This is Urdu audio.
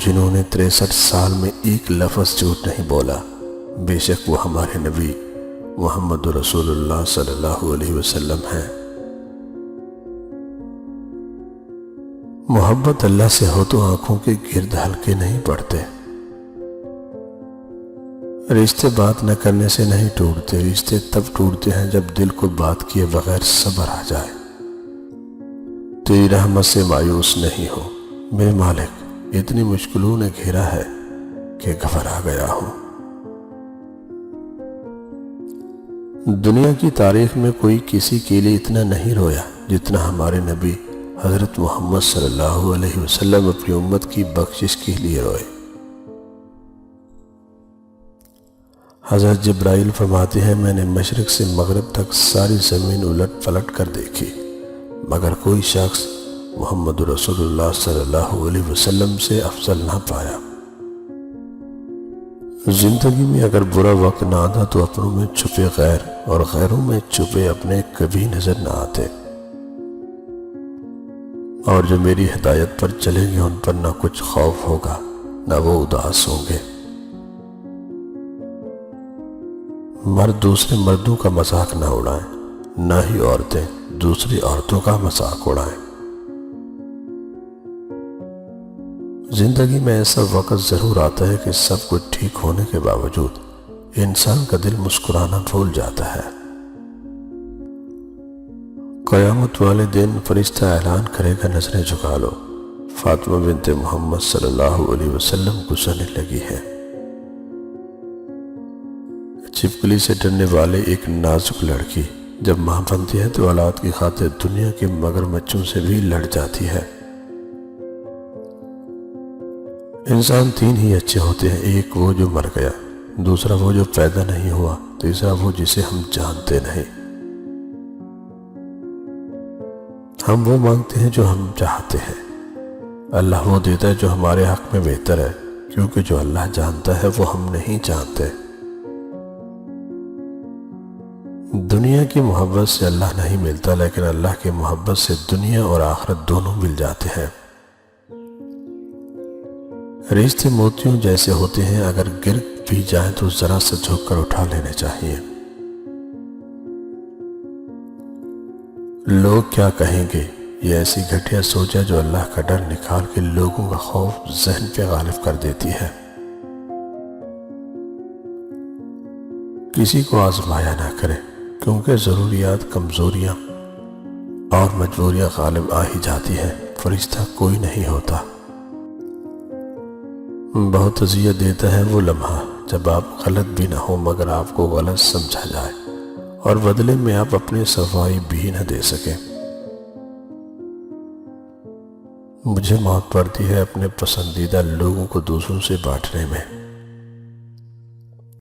جنہوں نے 63 سال میں ایک لفظ جھوٹ نہیں بولا، بے شک وہ ہمارے نبی محمد رسول اللہ صلی اللہ علیہ وسلم ہیں۔ محبت اللہ سے ہو تو آنکھوں کے گرد ہلکے نہیں پڑتے۔ رشتے بات نہ کرنے سے نہیں ٹوٹتے، رشتے تب ٹوٹتے ہیں جب دل کو بات کیے بغیر صبر آ جائے۔ تیری رحمت سے مایوس نہیں ہو میرے مالک، اتنی مشکلوں نے گھیرا ہے کہ گھبرا گیا ہوں۔ دنیا کی تاریخ میں کوئی کسی کے لیے اتنا نہیں رویا جتنا ہمارے نبی حضرت محمد صلی اللہ علیہ وسلم اپنی امت کی بخشش کے لیے روئے۔ حضرت جبرائیل فرماتے ہیں، میں نے مشرق سے مغرب تک ساری زمین الٹ پلٹ کر دیکھی، مگر کوئی شخص محمد رسول اللہ صلی اللہ علیہ وسلم سے افضل نہ پایا۔ زندگی میں اگر برا وقت نہ آتا تو اپنوں میں چھپے غیر اور غیروں میں چھپے اپنے کبھی نظر نہ آتے، اور جو میری ہدایت پر چلیں گے ان پر نہ کچھ خوف ہوگا نہ وہ اداس ہوں گے۔ مرد دوسرے مردوں کا مذاق نہ اڑائیں، نہ ہی عورتیں دوسری عورتوں کا مذاق اڑائیں۔ زندگی میں ایسا وقت ضرور آتا ہے کہ سب کچھ ٹھیک ہونے کے باوجود انسان کا دل مسکرانا بھول جاتا ہے۔ قیامت والے دن فرشتہ اعلان کرے گا، نظریں جھکا لو، فاطمہ بنت محمد صلی اللہ علیہ وسلم گزرنے لگی ہے۔ چھپکلی سے ڈرنے والے ایک نازک لڑکی جب ماں بنتی ہے تو اولاد کی خاطر دنیا کے مگرمچھوں سے بھی لڑ جاتی ہے۔ انسان 3 ہی اچھے ہوتے ہیں، ایک وہ جو مر گیا، دوسرا وہ جو پیدا نہیں ہوا، تیسرا وہ جسے ہم جانتے نہیں۔ ہم وہ مانگتے ہیں جو ہم چاہتے ہیں، اللہ وہ دیتا ہے جو ہمارے حق میں بہتر ہے، کیونکہ جو اللہ جانتا ہے وہ ہم نہیں جانتے۔ دنیا کی محبت سے اللہ نہیں ملتا، لیکن اللہ کی محبت سے دنیا اور آخرت دونوں مل جاتے ہیں۔ رشتے موتیوں جیسے ہوتے ہیں، اگر گر بھی جائیں تو ذرا سا جھک کر اٹھا لینے چاہیے۔ لوگ کیا کہیں گے، یہ ایسی گھٹیا سوچ ہے جو اللہ کا ڈر نکال کے لوگوں کا خوف ذہن پہ غالب کر دیتی ہے۔ کسی کو آزمایا نہ کرے، کیونکہ ضروریات، کمزوریاں اور مجبوریاں غالب آ ہی جاتی ہیں، فرشتہ کوئی نہیں ہوتا۔ بہت اذیت دیتا ہے وہ لمحہ جب آپ غلط بھی نہ ہو مگر آپ کو غلط سمجھا جائے اور بدلے میں آپ اپنی صفائی بھی نہ دے سکیں۔ مجھے موت پڑتی ہے اپنے پسندیدہ لوگوں کو دوسروں سے بانٹنے میں۔